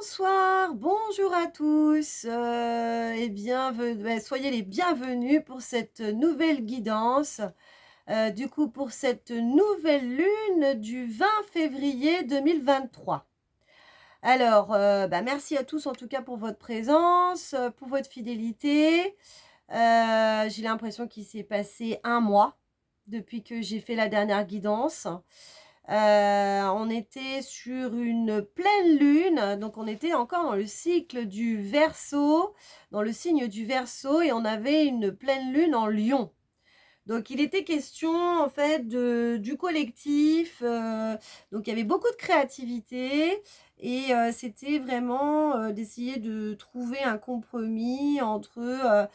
Bonsoir, bonjour à tous et soyez les bienvenus pour cette nouvelle guidance, du coup pour cette nouvelle lune du 20 février 2023. Alors, merci à tous en tout cas pour votre présence, pour votre fidélité. J'ai l'impression qu'il s'est passé un mois depuis que j'ai fait la dernière guidance. On était sur une pleine lune, donc on était encore dans le cycle du Verseau, dans le signe du Verseau et on avait une pleine lune en Lion. Donc il était question en fait du collectif, donc il y avait beaucoup de créativité et c'était vraiment, d'essayer de trouver un compromis entre,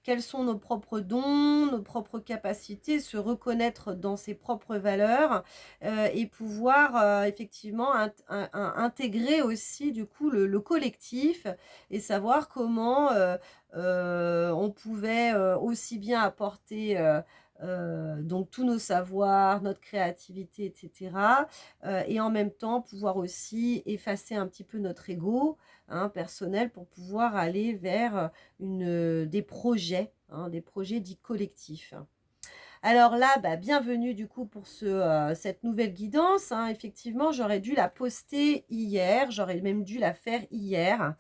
quels sont nos propres dons, nos propres capacités, se reconnaître dans ses propres valeurs, et pouvoir, effectivement intégrer aussi du coup le collectif et savoir comment, on pouvait, aussi bien apporter, donc tous nos savoirs, notre créativité et cetera, et en même temps pouvoir aussi effacer un petit peu notre ego, hein, personnel pour pouvoir aller vers, des projets dits collectifs. Alors là, bienvenue du coup pour cette nouvelle guidance, hein. Effectivement, j'aurais dû la poster hier, j'aurais même dû la faire hier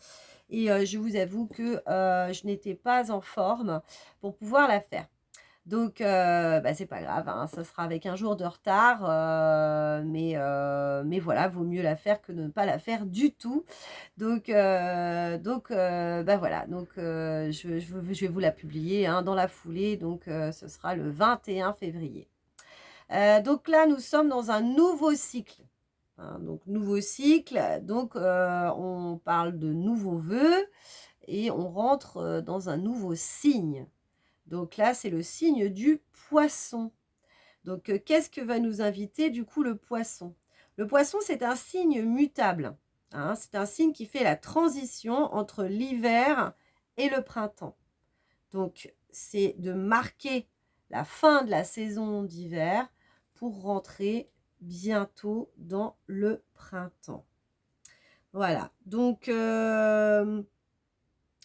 et je vous avoue que, je n'étais pas en forme pour pouvoir la faire. Donc c'est pas grave, hein, ça sera avec un jour de retard, mais voilà, vaut mieux la faire que de ne pas la faire du tout. Voilà, je vais vous la publier, hein, dans la foulée, donc ce sera le 21 février. Donc là, nous sommes dans un nouveau cycle, hein, donc nouveau cycle, donc on parle de nouveaux vœux et on rentre, dans un nouveau signe. Donc là, c'est le signe du Poisson. Donc qu'est-ce que va nous inviter du coup le Poisson? Le Poisson, c'est un signe mutable, hein, c'est un signe qui fait la transition entre l'hiver et le printemps. Donc c'est de marquer la fin de la saison d'hiver pour rentrer bientôt dans le printemps. Voilà, donc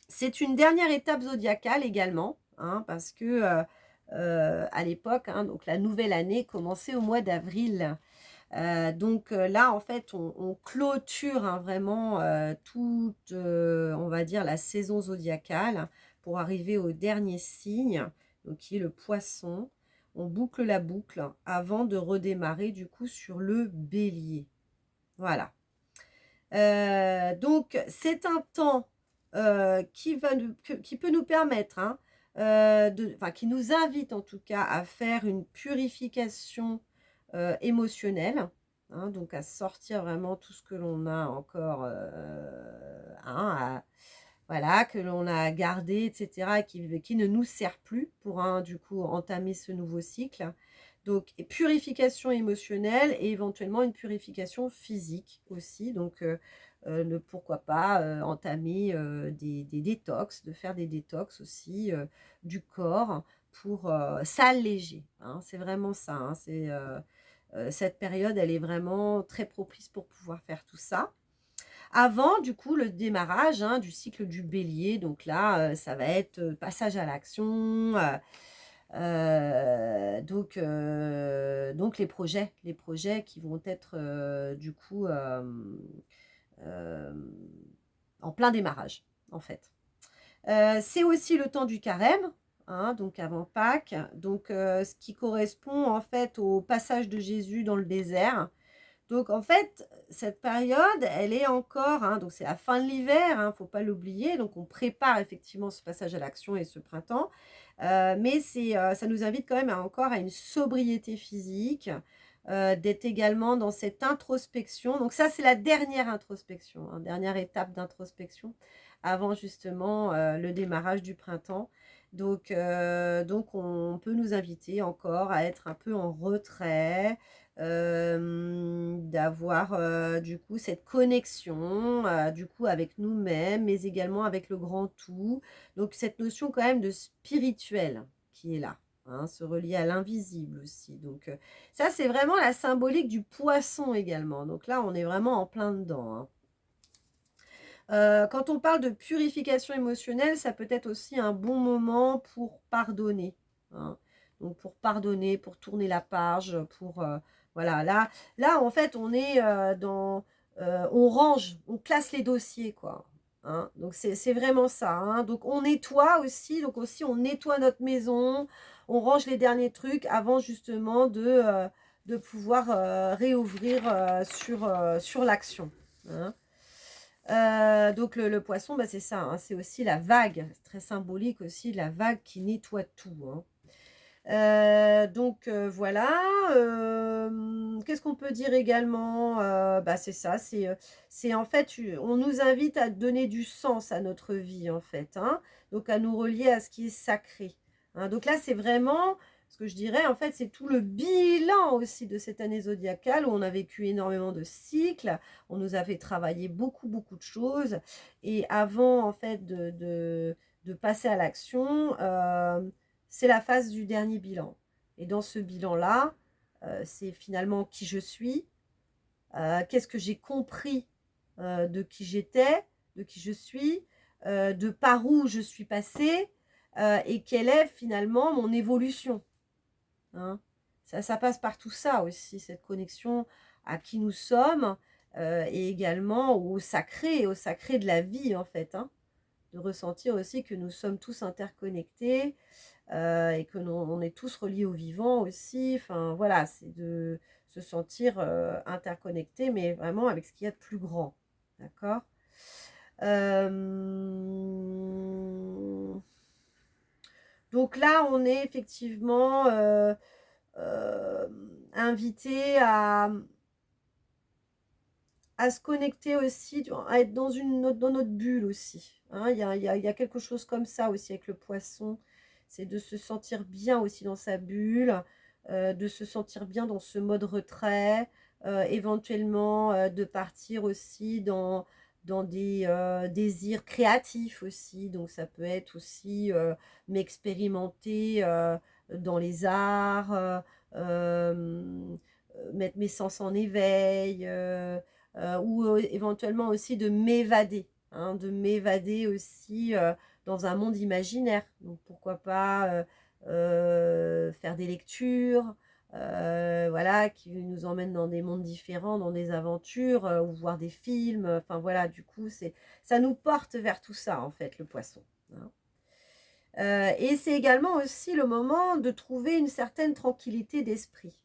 c'est une dernière étape zodiacale également, hein, parce que, à l'époque, hein, donc la nouvelle année commençait au mois d'avril. Là, en fait, on clôture, hein, vraiment, toute, on va dire la saison zodiacale pour arriver au dernier signe, donc qui est le Poisson. On boucle la boucle avant de redémarrer du coup sur le Bélier. Voilà. Donc c'est un temps, qui peut nous permettre, hein, qui nous invite en tout cas à faire une purification, émotionnelle, hein, donc à sortir vraiment tout ce que l'on a encore, hein, voilà, que l'on a gardé et cetera et qui ne nous sert plus pour, hein, du coup, entamer ce nouveau cycle. Donc purification émotionnelle et éventuellement une purification physique aussi. Donc pourquoi pas, entamer, des détox, de faire des détox aussi, du corps pour, s'alléger, hein. C'est vraiment ça, hein. Cette période, elle est vraiment très propice pour pouvoir faire tout ça. Avant, du coup, le démarrage, hein, du cycle du Bélier, donc là, ça va être, passage à l'action, donc les projets qui vont être, du coup, hem, en plein démarrage, en fait. C'est aussi le temps du carême, hein, donc avant Pâques, donc ce qui correspond, en fait, au passage de Jésus dans le désert. Donc en fait, cette période, elle est encore, hein, donc c'est la fin de l'hiver, hein, faut pas l'oublier, donc on prépare effectivement ce passage à l'action et ce printemps, mais ça nous invite quand même encore à une sobriété physique, d'être également dans cette introspection. Donc ça, c'est la dernière introspection, hein, dernière étape d'introspection avant justement, le démarrage du printemps. Donc on peut nous inviter encore à être un peu en retrait, d'avoir, du coup cette connexion, du coup avec nous-mêmes, mais également avec le grand tout. Donc cette notion quand même de spirituel qui est là. hein, se relier à l'invisible aussi. Donc ça, c'est vraiment la symbolique du poisson également. Donc là, on est vraiment en plein dedans, hein. Quand on parle de purification émotionnelle, ça peut être aussi un bon moment pour pardonner, hein. Donc pour pardonner, pour tourner la page, pour, voilà, là, en fait, on est, on range, on classe les dossiers, quoi, hein. Donc c'est vraiment ça, hein. Donc on nettoie aussi, donc aussi on nettoie notre maison, on range les derniers trucs avant justement de pouvoir, réouvrir, sur l'action, hein. Donc le poisson, bah, c'est ça, hein, c'est aussi la vague, c'est très symbolique aussi, la vague qui nettoie tout, hein. Donc voilà, qu'est-ce qu'on peut dire également? Bah, c'est ça, c'est en fait, on nous invite à donner du sens à notre vie, en fait, hein, donc à nous relier à ce qui est sacré, hein. Donc là, c'est vraiment ce que je dirais, en fait, c'est tout le bilan aussi de cette année zodiacale où on a vécu énormément de cycles, on nous a fait travailler beaucoup, beaucoup de choses et avant, en fait, de passer à l'action, c'est la phase du dernier bilan. Et dans ce bilan-là, c'est finalement qui je suis, qu'est-ce que j'ai compris de qui j'étais, de qui je suis, de par où je suis passée, et quelle est finalement mon évolution, hein. Ça passe par tout ça aussi, cette connexion à qui nous sommes, et également au sacré de la vie en fait, hein. De ressentir aussi que nous sommes tous interconnectés, et que on est tous reliés au vivant aussi. Enfin voilà, c'est de se sentir interconnecté, mais vraiment avec ce qu'il y a de plus grand. D'accord. Donc là, on est effectivement invité à se connecter aussi, à être dans notre bulle aussi, hein. Il y a quelque chose comme ça aussi avec le poisson, c'est de se sentir bien aussi dans sa bulle, de se sentir bien dans ce mode retrait, éventuellement de partir aussi dans des désirs créatifs aussi. Donc ça peut être aussi m'expérimenter dans les arts, mettre mes sens en éveil, ou éventuellement aussi de m'évader, hein, de m'évader aussi dans un monde imaginaire. Donc pourquoi pas faire des lectures, voilà, qui nous emmènent dans des mondes différents, dans des aventures, ou voir des films. Enfin voilà, du coup, ça nous porte vers tout ça en fait, le poisson, hein. Et c'est également aussi le moment de trouver une certaine tranquillité d'esprit,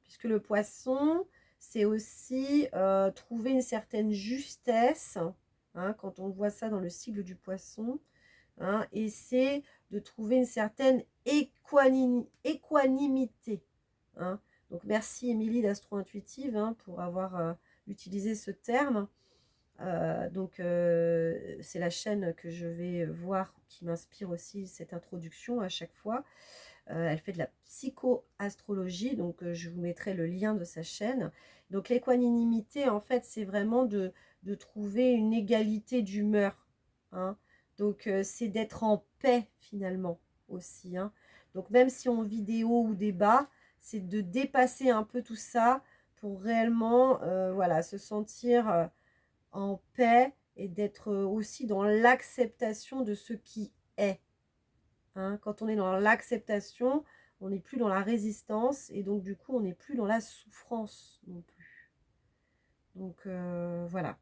puisque le poisson, c'est aussi trouver une certaine justesse, hein, quand on voit ça dans le cycle du poisson, hein, et c'est de trouver une certaine équanimité, hein. Donc merci Émilie d'Astro-Intuitive, hein, pour avoir utilisé ce terme. Donc c'est la chaîne que je vais voir qui m'inspire aussi cette introduction à chaque fois. Elle fait de la psychoastrologie, donc je vous mettrai le lien de sa chaîne. Donc l'équanimité, en fait, c'est vraiment de trouver une égalité d'humeur, hein. Donc c'est d'être en paix finalement aussi, hein. Donc même si on vit des hauts ou des bas, c'est de dépasser un peu tout ça pour réellement voilà, se sentir en paix et d'être aussi dans l'acceptation de ce qui est, hein. Quand on est dans l'acceptation, on n'est plus dans la résistance et donc du coup, on n'est plus dans la souffrance non plus. Donc voilà.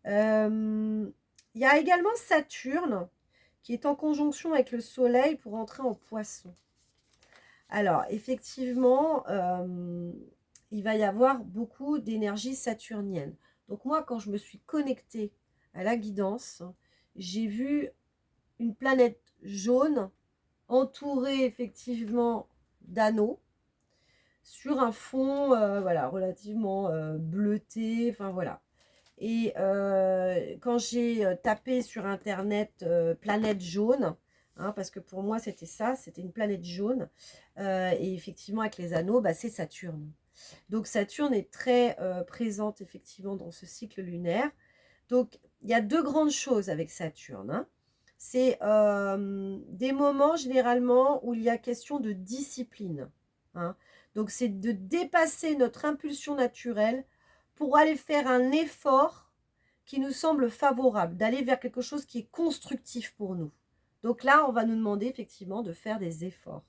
Il y a également Saturne qui est en conjonction avec le Soleil pour entrer en Poisson. Alors effectivement, il va y avoir beaucoup d'énergie saturnienne. Donc moi, quand je me suis connectée à la guidance, j'ai vu une planète jaune entourée effectivement d'anneaux sur un fond voilà, relativement bleuté, enfin voilà. Et quand j'ai tapé sur internet planète jaune, hein, parce que pour moi c'était ça, c'était une planète jaune, et effectivement avec les anneaux, bah, c'est Saturne. Donc Saturne est très présente effectivement dans ce cycle lunaire. Donc il y a deux grandes choses avec Saturne, hein. C'est des moments généralement où il y a question de discipline, hein. Donc c'est de dépasser notre impulsion naturelle pour aller faire un effort qui nous semble favorable, d'aller vers quelque chose qui est constructif pour nous. Donc là, on va nous demander effectivement de faire des efforts,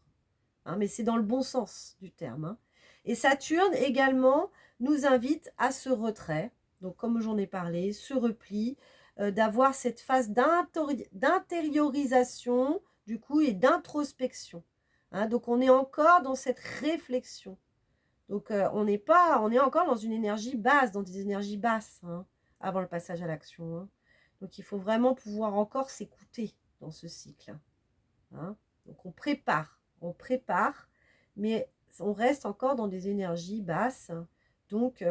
hein, mais c'est dans le bon sens du terme, hein. Et Saturne également nous invite à ce retrait, donc comme j'en ai parlé, ce repli, d'avoir cette phase d'intériorisation du coup et d'introspection, hein. Donc on est encore dans cette réflexion. Donc on est encore dans une énergie basse, dans des énergies basses, hein, avant le passage à l'action, hein. Donc il faut vraiment pouvoir encore s'écouter dans ce cycle, hein. Donc on prépare, mais on reste encore dans des énergies basses. Donc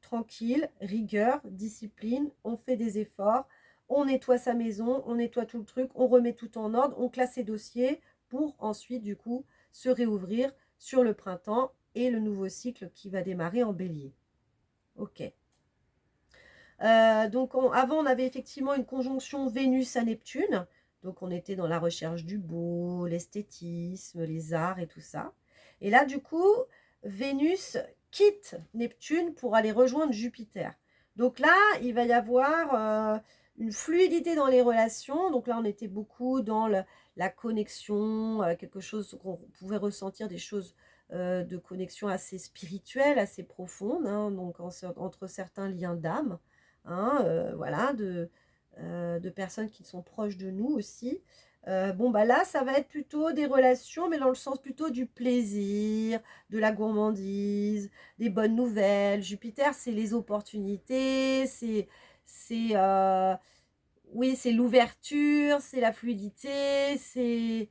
tranquille, rigueur, discipline, on fait des efforts, on nettoie sa maison, on nettoie tout le truc, on remet tout en ordre, on classe ses dossiers pour ensuite du coup se réouvrir sur le printemps et le nouveau cycle qui va démarrer en bélier. Ok. Donc avant, on avait effectivement une conjonction Vénus à Neptune. Donc on était dans la recherche du beau, l'esthétisme, les arts et tout ça. Et là, du coup, Vénus quitte Neptune pour aller rejoindre Jupiter. Donc là, il va y avoir une fluidité dans les relations. Donc là, on était beaucoup dans la connexion, quelque chose qu'on pouvait ressentir, des choses de connexion assez spirituelle, assez profonde, hein, donc entre certains liens d'âme, hein, voilà, de personnes qui sont proches de nous aussi. Bon, bah là, ça va être plutôt des relations, mais dans le sens plutôt du plaisir, de la gourmandise, des bonnes nouvelles. Jupiter, c'est les opportunités, c'est oui, c'est l'ouverture, c'est la fluidité, c'est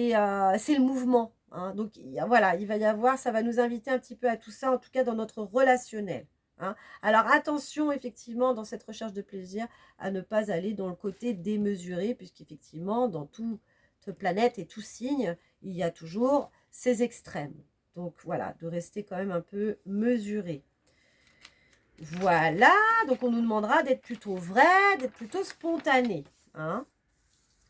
le mouvement, hein. Donc voilà, il va y avoir, ça va nous inviter un petit peu à tout ça, en tout cas dans notre relationnel, hein. Alors attention, effectivement, dans cette recherche de plaisir, à ne pas aller dans le côté démesuré, puisqu'effectivement, dans toute planète et tout signe, il y a toujours ces extrêmes. Donc voilà, de rester quand même un peu mesuré. Voilà, donc on nous demandera d'être plutôt vrai, d'être plutôt spontané, hein.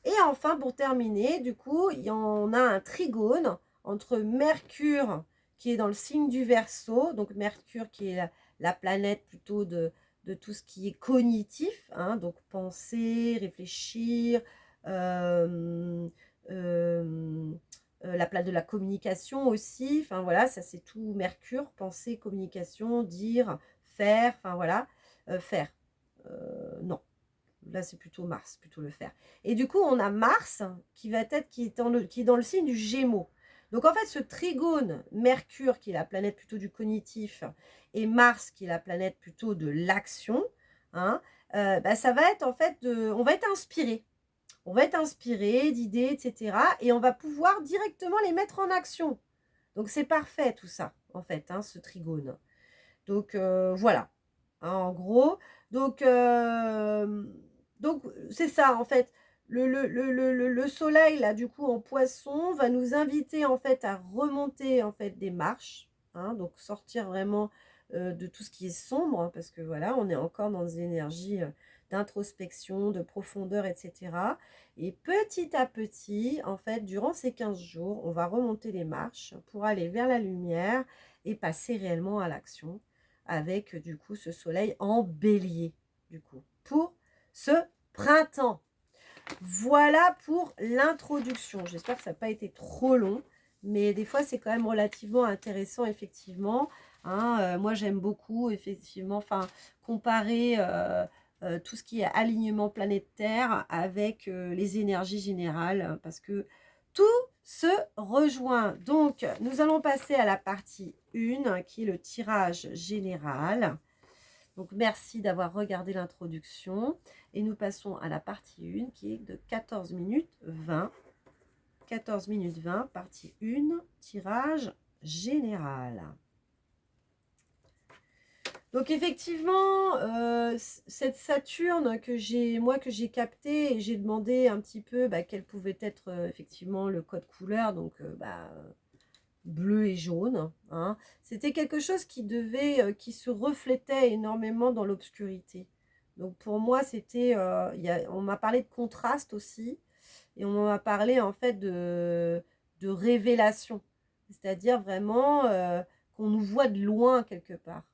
Et enfin, pour terminer, du coup, il y en a un trigone entre Mercure, qui est dans le signe du Verseau, donc Mercure qui est la planète plutôt de tout ce qui est cognitif, hein, donc penser, réfléchir, euh, euh, la planète de la communication aussi, enfin voilà, ça c'est tout Mercure, penser, communication, dire, faire, enfin voilà, faire, non. Là, c'est plutôt Mars, plutôt le faire. Et du coup, on a Mars qui est dans le signe du Gémeaux. Donc, en fait, ce trigone, Mercure, qui est la planète plutôt du cognitif, et Mars, qui est la planète plutôt de l'action, hein, bah, ça va être en fait, on va être inspiré. On va être inspiré d'idées, etc. Et on va pouvoir directement les mettre en action. Donc, c'est parfait tout ça, en fait, hein, ce trigone. Donc, voilà, hein, en gros. Donc, c'est ça, en fait. Le soleil, là, du coup, en poisson, va nous inviter, en fait, à remonter, en fait, des marches, hein, donc sortir vraiment de tout ce qui est sombre, hein, parce que, voilà, on est encore dans des énergies d'introspection, de profondeur, etc. Et petit à petit, en fait, durant ces 15 jours, on va remonter les marches pour aller vers la lumière et passer réellement à l'action avec du coup ce soleil en bélier du coup pour ce printemps. Voilà pour l'introduction. J'espère que ça n'a pas été trop long, mais des fois c'est quand même relativement intéressant effectivement, hein. Moi j'aime beaucoup effectivement, enfin comparer tout ce qui est alignement planétaire avec les énergies générales, parce que tout se rejoint. Donc nous allons passer à la partie 1 qui est le tirage général. Donc merci d'avoir regardé l'introduction et nous passons à la partie 1 qui est de 14 minutes 20. 14 minutes 20, partie 1, tirage général. Donc effectivement, cette Saturne que j'ai captée, et j'ai demandé un petit peu quel pouvait être effectivement le code couleur, donc bleu et jaune, hein. C'était quelque chose qui se reflétait énormément dans l'obscurité. Donc pour moi, c'était, on m'a parlé de contraste aussi, et on m'a parlé en fait de révélation, c'est-à-dire vraiment qu'on nous voit de loin quelque part.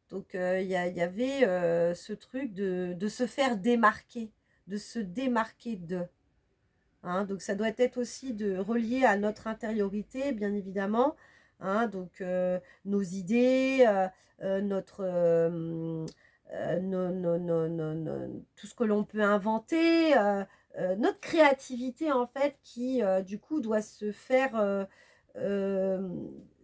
Donc il y avait ce truc de se faire démarquer, de se démarquer de. Hein, donc ça doit être aussi relié à notre intériorité, bien évidemment. Hein, donc nos idées, notre, tout ce que l'on peut inventer, notre créativité en fait, qui du coup doit se faire euh,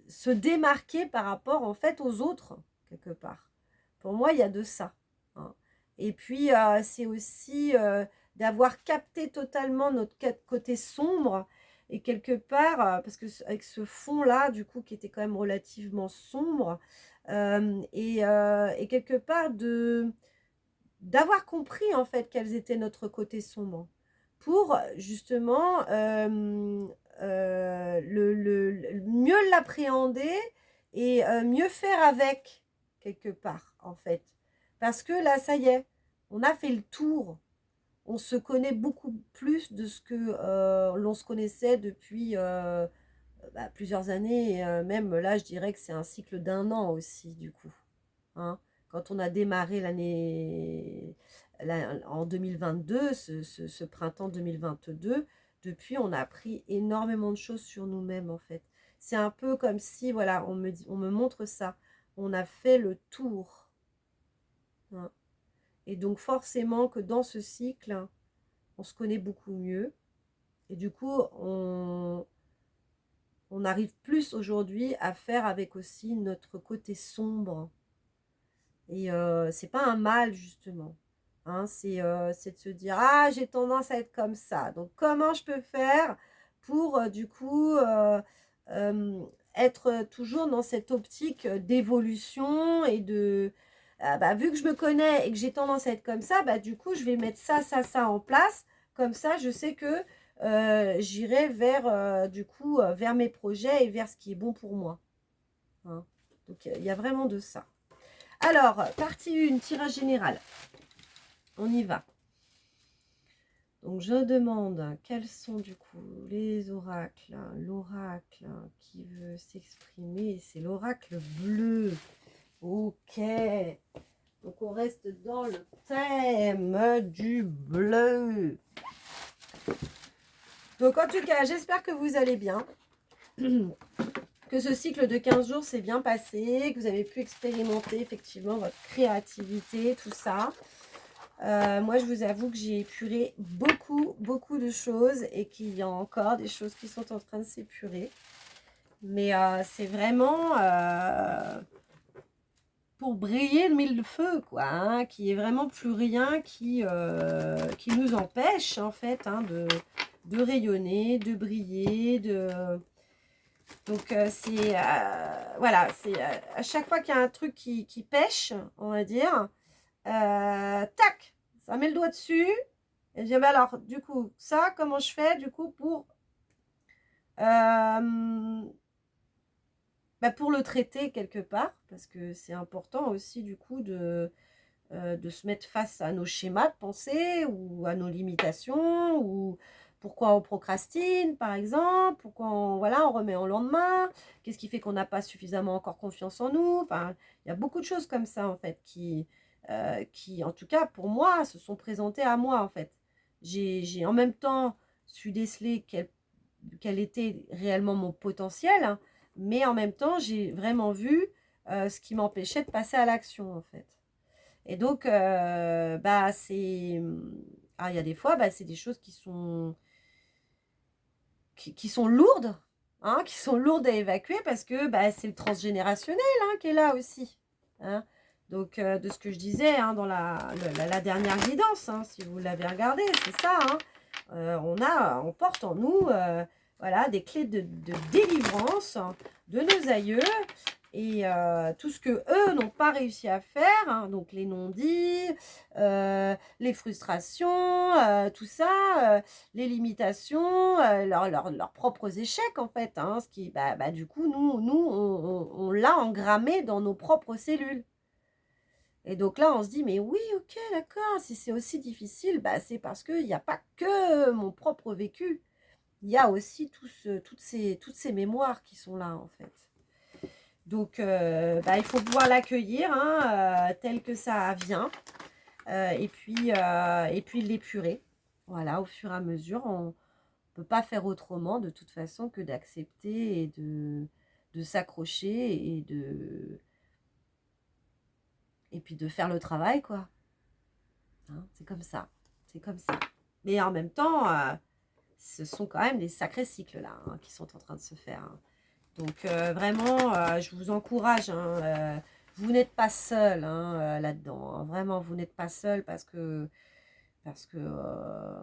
se démarquer par rapport en fait aux autres, quelque part. Pour moi, il y a de ça. Hein. Et puis, c'est aussi d'avoir capté totalement notre côté sombre, et quelque part, parce que avec ce fond-là, du coup, qui était quand même relativement sombre, et quelque part d'avoir compris en fait quels étaient notre côté sombre, pour justement mieux l'appréhender, et mieux faire avec, quelque part en fait. Parce que là, ça y est, on a fait le tour. On se connaît beaucoup plus de ce que l'on se connaissait depuis plusieurs années. Et, même là, je dirais que c'est un cycle d'1 an aussi, du coup. Hein. Quand on a démarré en 2022, ce printemps 2022, depuis, on a appris énormément de choses sur nous-mêmes, en fait. C'est un peu comme si, voilà, on me montre ça. On a fait le tour. Hein. Et donc, forcément que dans ce cycle, on se connaît beaucoup mieux. Et du coup, on arrive plus aujourd'hui à faire avec aussi notre côté sombre. Et c'est pas un mal, justement. Hein, c'est de se dire, ah, j'ai tendance à être comme ça. Donc, comment je peux faire pour, du coup, être toujours dans cette optique d'évolution, et vu que je me connais et que j'ai tendance à être comme ça, du coup, je vais mettre ça en place. Comme ça, je sais que j'irai vers, du coup, vers mes projets et vers ce qui est bon pour moi. Hein. Donc, il y a vraiment de ça. Alors, partie 1, tirage général. On y va. Donc, je demande quels sont du coup les oracles. L'oracle qui veut s'exprimer, c'est l'oracle bleu. Ok. Donc, on reste dans le thème du bleu. Donc, en tout cas, j'espère que vous allez bien. Que ce cycle de 15 jours s'est bien passé, que vous avez pu expérimenter effectivement votre créativité, tout ça. Moi, je vous avoue que j'ai épuré beaucoup de choses, et qu'il y a encore des choses qui sont en train de s'épurer. Mais c'est vraiment pour briller le mille-feu, quoi, hein, qu'il n'y ait vraiment plus rien qui nous empêche, en fait, hein, de rayonner, de briller, Donc, voilà, c'est à chaque fois qu'il y a un truc qui pêche, on va dire, tac, ça met le doigt dessus. Et je dis, alors, du coup, ça, comment je fais, du coup, pour le traiter quelque part, parce que c'est important aussi, du coup, de se mettre face à nos schémas de pensée, ou à nos limitations, ou pourquoi on procrastine, par exemple, pourquoi on remet en lendemain, qu'est-ce qui fait qu'on n'a pas suffisamment encore confiance en nous. Enfin, il y a beaucoup de choses comme ça, en fait, qui, en tout cas, pour moi, se sont présentées à moi, en fait. J'ai en même temps su déceler quel était réellement mon potentiel, hein, mais en même temps, j'ai vraiment vu ce qui m'empêchait de passer à l'action, en fait. Et donc, il y a des fois, c'est des choses qui sont lourdes, hein, qui sont lourdes à évacuer, parce que c'est le transgénérationnel, hein, qui est là aussi. Hein. Donc, de ce que je disais, hein, dans la dernière guidance, hein, si vous l'avez regardé, c'est ça. Hein. On porte en nous des clés de délivrance de nos aïeux, et tout ce que eux n'ont pas réussi à faire, hein, donc les non-dits, les frustrations, tout ça, les limitations, leurs propres échecs, en fait, hein, ce qui, du coup, nous on l'a engrammé dans nos propres cellules. Et donc là, on se dit, mais oui, ok, d'accord, si c'est aussi difficile, bah, c'est parce qu'il n'y a pas que mon propre vécu. Il y a aussi toutes ces mémoires qui sont là, en fait. Donc, bah, il faut pouvoir l'accueillir hein, tel que ça vient. Et puis l'épurer. Voilà, au fur et à mesure, on ne peut pas faire autrement de toute façon que d'accepter et de s'accrocher et puis de faire le travail, quoi. Hein, c'est comme ça. C'est comme ça. Mais en même temps, ce sont quand même des sacrés cycles là hein, qui sont en train de se faire. Hein. Donc vraiment, je vous encourage. Hein, vous n'êtes pas seul hein, là-dedans. Hein. Vraiment, vous n'êtes pas seul parce que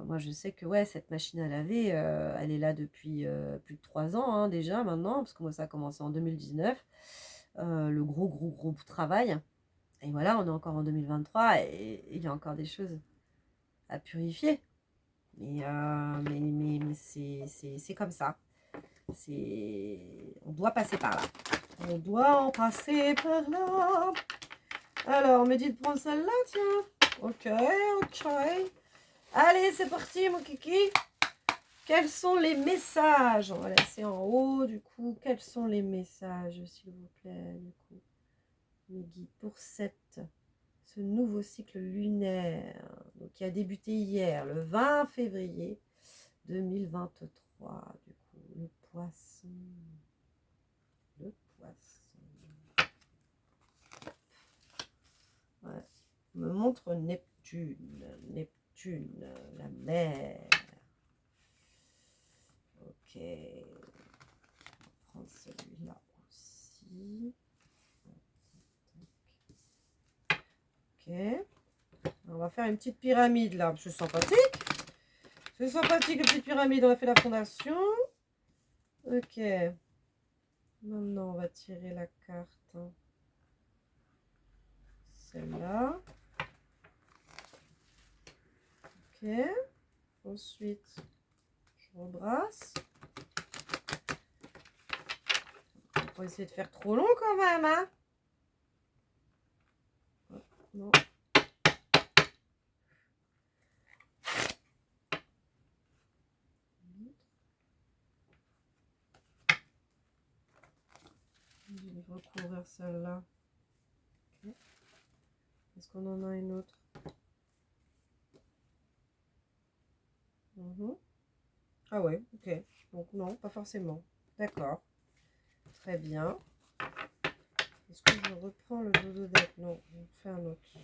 moi, je sais que ouais, cette machine à laver, elle est là depuis plus de 3 ans hein, déjà maintenant, parce que moi, ça a commencé en 2019. Le gros travail. Et voilà, on est encore en 2023 et il y a encore des choses à purifier. Mais c'est comme ça. On doit passer par là. On doit en passer par là. Alors, on me dit de prendre celle-là, tiens. Ok. Allez, c'est parti, mon kiki. Quels sont les messages? On va laisser en haut, du coup. Quels sont les messages, s'il vous plaît, du coup, mes guides, pour ce nouveau cycle lunaire, donc qui a débuté hier, le 20 février 2023, du coup, le poisson. Le poisson. Ouais. On me montre Neptune. Neptune, la mer. Ok. On va prendre celui-là aussi. Ok. On va faire une petite pyramide là. C'est sympathique. C'est sympathique, la petite pyramide. On a fait la fondation. Ok. Maintenant, on va tirer la carte. Hein. Celle-là. Ok. Ensuite, je rebrasse. On va pas essayer de faire trop long quand même, hein. Non. Je vais recouvrir celle-là. Okay. Est-ce qu'on en a une autre? Ah ouais, ok. Donc non, pas forcément. D'accord. Très bien. Est-ce que je reprends le dodo deck? Non, on fait un autre.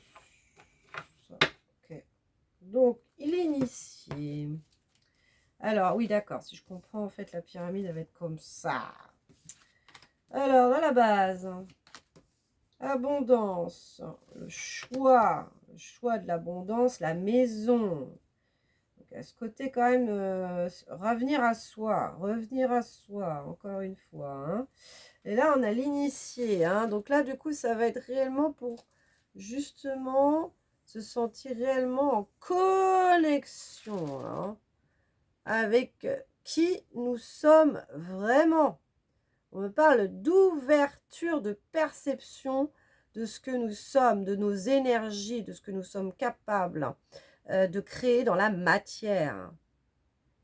Ça, ok. Donc, il est initié. Alors, oui, d'accord. Si je comprends, en fait, la pyramide, elle va être comme ça. Alors, à la base, abondance, le choix de l'abondance, la maison. Donc, à ce côté, quand même, revenir à soi, encore une fois. Hein. Et là, on a l'initié. Hein. Donc là, du coup, ça va être réellement pour, justement, se sentir réellement en connexion hein, avec qui nous sommes vraiment. On me parle d'ouverture de perception de ce que nous sommes, de nos énergies, de ce que nous sommes capables de créer dans la matière.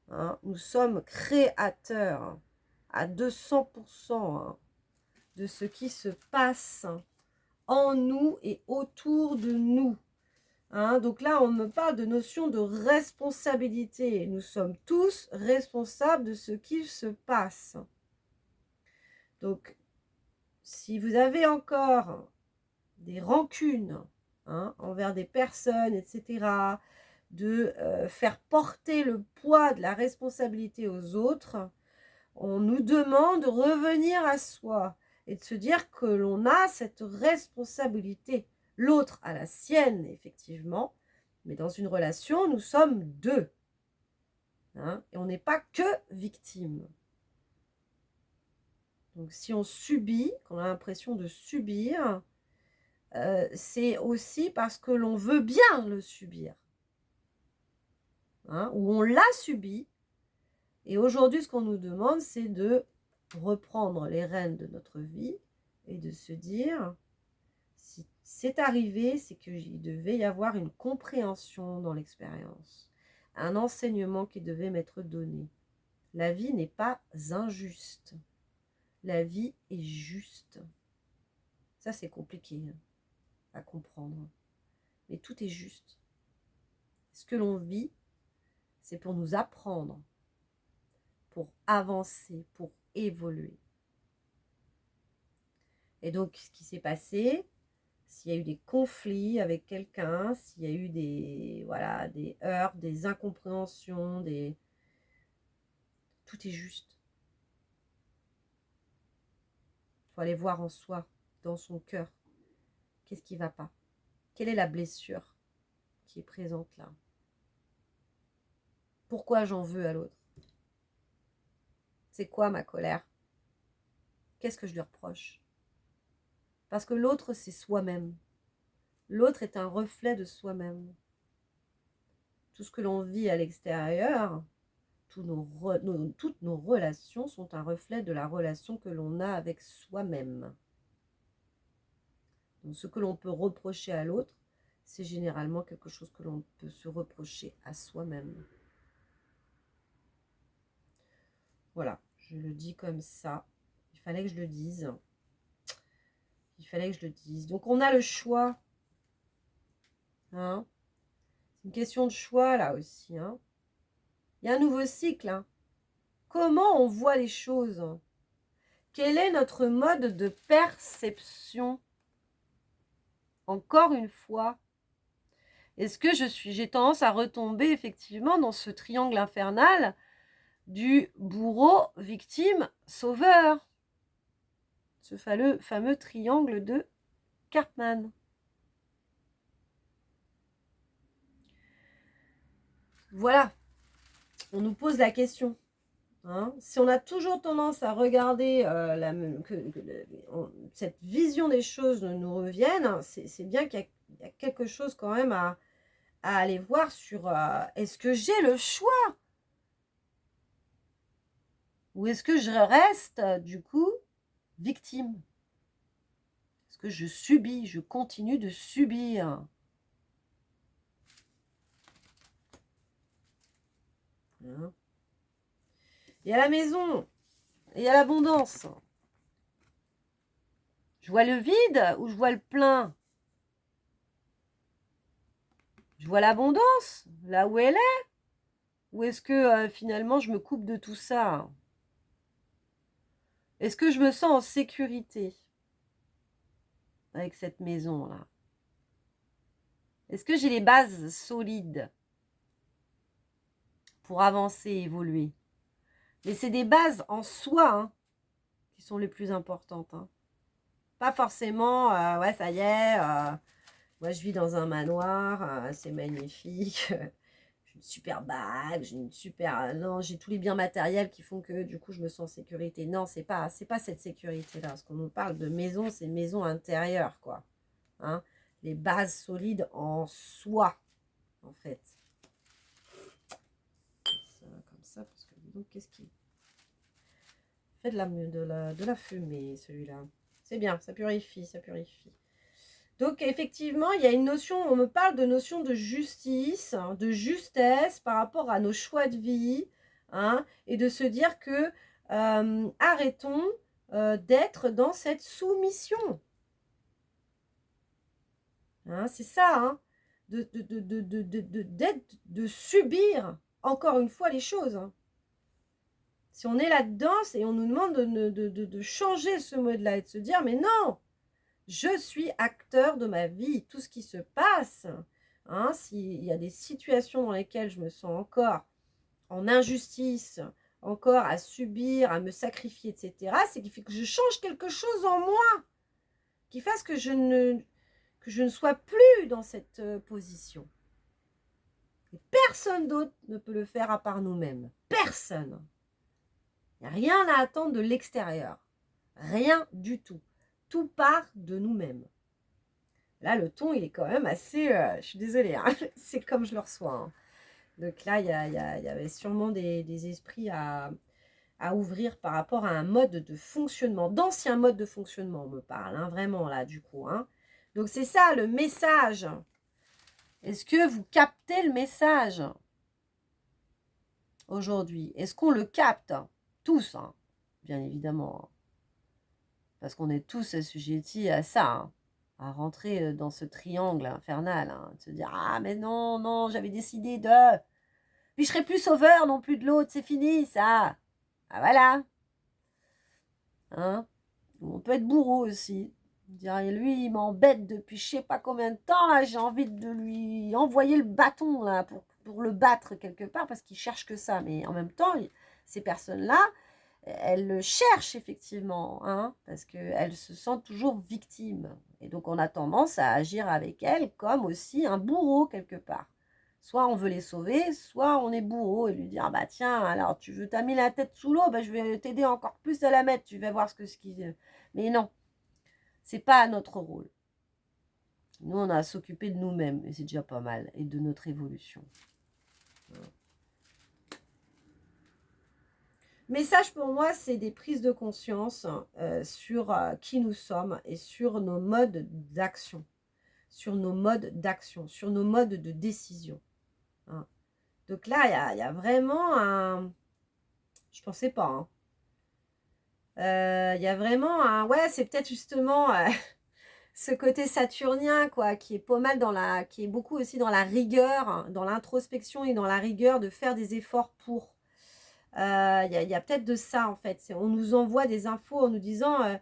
Hein. Nous sommes créateurs à 200% hein, de ce qui se passe en nous et autour de nous. Hein. Donc là, on me parle de notion de responsabilité. Nous sommes tous responsables de ce qui se passe. Donc, si vous avez encore des rancunes hein, envers des personnes, etc., de faire porter le poids de la responsabilité aux autres, on nous demande de revenir à soi et de se dire que l'on a cette responsabilité. L'autre a la sienne, effectivement, mais dans une relation, nous sommes deux. Hein, et on n'est pas que victime. Donc, si on subit, qu'on a l'impression de subir, c'est aussi parce que l'on veut bien le subir. Hein, ou on l'a subi. Et aujourd'hui, ce qu'on nous demande, c'est de reprendre les rênes de notre vie et de se dire, si c'est arrivé, c'est qu'il devait y avoir une compréhension dans l'expérience, un enseignement qui devait m'être donné. La vie n'est pas injuste. La vie est juste. Ça, c'est compliqué à comprendre. Mais tout est juste. Ce que l'on vit, c'est pour nous apprendre, pour avancer, pour évoluer. Et donc, ce qui s'est passé, s'il y a eu des conflits avec quelqu'un, s'il y a eu des heurts, des incompréhensions, tout est juste. Il faut aller voir en soi, dans son cœur, qu'est-ce qui ne va pas? Quelle est la blessure qui est présente là? Pourquoi j'en veux à l'autre? C'est quoi ma colère? Qu'est-ce que je lui reproche? Parce que l'autre, c'est soi-même. L'autre est un reflet de soi-même. Tout ce que l'on vit à l'extérieur, toutes nos relations sont un reflet de la relation que l'on a avec soi-même. Donc, ce que l'on peut reprocher à l'autre, c'est généralement quelque chose que l'on peut se reprocher à soi-même. Voilà, je le dis comme ça. Il fallait que je le dise. Il fallait que je le dise. Donc, on a le choix. Hein? C'est une question de choix, là aussi. Hein? Il y a un nouveau cycle. Hein? Comment on voit les choses? Quel est notre mode de perception? Encore une fois, est-ce que j'ai tendance à retomber effectivement dans ce triangle infernal du bourreau, victime, sauveur? Ce fameux triangle de Cartman. Voilà, on nous pose la question. Hein, si on a toujours tendance à regarder cette vision des choses nous revienne, c'est bien qu'il y a quelque chose quand même à aller voir sur est-ce que j'ai le choix? Ou est-ce que je reste du coup victime? Est-ce que je subis, je continue de subir? Hein? Il y a la maison, il y a l'abondance. Je vois le vide ou je vois le plein? Je vois l'abondance, là où elle est. Ou est-ce que finalement je me coupe de tout ça? Est-ce que je me sens en sécurité avec cette maison-là? Est-ce que j'ai les bases solides pour avancer et évoluer? Mais c'est des bases en soi hein, qui sont les plus importantes. Hein. Pas forcément, ouais, ça y est, moi je vis dans un manoir, c'est magnifique, j'ai une super bague, j'ai une super... non, j'ai tous les biens matériels qui font que du coup je me sens en sécurité. Non, c'est pas cette sécurité-là. Parce qu'on nous parle de maison, c'est maison intérieure, quoi. Hein, les bases solides en soi, en fait. Comme ça, parce que donc qu'est-ce qui fait de la fumée, celui-là? C'est bien, ça purifie, ça purifie. Donc, effectivement, il y a une notion, on me parle de notion de justice, hein, de justesse par rapport à nos choix de vie, hein, et de se dire que arrêtons d'être dans cette soumission. Hein, c'est ça, hein, de subir encore une fois les choses. Hein. Si on est là-dedans, et on nous demande de changer ce mode-là et de se dire, mais non, je suis acteur de ma vie, tout ce qui se passe. Hein, s'il y a des situations dans lesquelles je me sens encore en injustice, encore à subir, à me sacrifier, etc., c'est qu'il faut que je change quelque chose en moi, qui fasse que je ne sois plus dans cette position. Et personne d'autre ne peut le faire à part nous-mêmes. Personne. Il n'y a rien à attendre de l'extérieur. Rien du tout. Tout part de nous-mêmes. Là, le ton, il est quand même assez... je suis désolée, hein, c'est comme je le reçois. Hein. Donc là, il y avait sûrement des esprits à ouvrir par rapport à un mode de fonctionnement, d'ancien mode de fonctionnement, on me parle, hein, vraiment là, du coup. Hein. Donc, c'est ça le message. Est-ce que vous captez le message aujourd'hui? Est-ce qu'on le capte? Tous, hein, bien évidemment. Parce qu'on est tous assujettis à ça, hein, à rentrer dans ce triangle infernal, hein, de se dire « Ah, mais non, non, j'avais décidé de... Puis je serai plus sauveur non plus de l'autre, c'est fini, ça. » Ah, voilà. Hein? On peut être bourreau aussi. Dire, lui, il m'embête depuis je sais pas combien de temps, là, j'ai envie de lui envoyer le bâton, là, pour le battre quelque part, parce qu'il cherche que ça. Mais en même temps, ces personnes-là, elles le cherchent effectivement, hein, parce qu'elles se sentent toujours victimes. Et donc, on a tendance à agir avec elles comme aussi un bourreau quelque part. Soit on veut les sauver, soit on est bourreau et lui dire, bah tiens, alors t'as mis la tête sous l'eau, bah, je vais t'aider encore plus à la mettre, tu vas voir ce qui... Mais non, c'est pas notre rôle. Nous, on a à s'occuper de nous-mêmes, et c'est déjà pas mal, et de notre évolution. Message pour moi, c'est des prises de conscience sur qui nous sommes et sur nos modes d'action. Sur nos modes d'action, sur nos modes de décision. Hein. Donc là, il y a vraiment un... Je pensais pas, hein. Il y a vraiment un... Ouais, c'est peut-être justement ce côté saturnien, quoi, qui est pas mal qui est beaucoup aussi dans la rigueur, hein, dans l'introspection et dans la rigueur de faire des efforts pour. Il y a peut-être de ça, en fait. On nous envoie des infos en nous disant...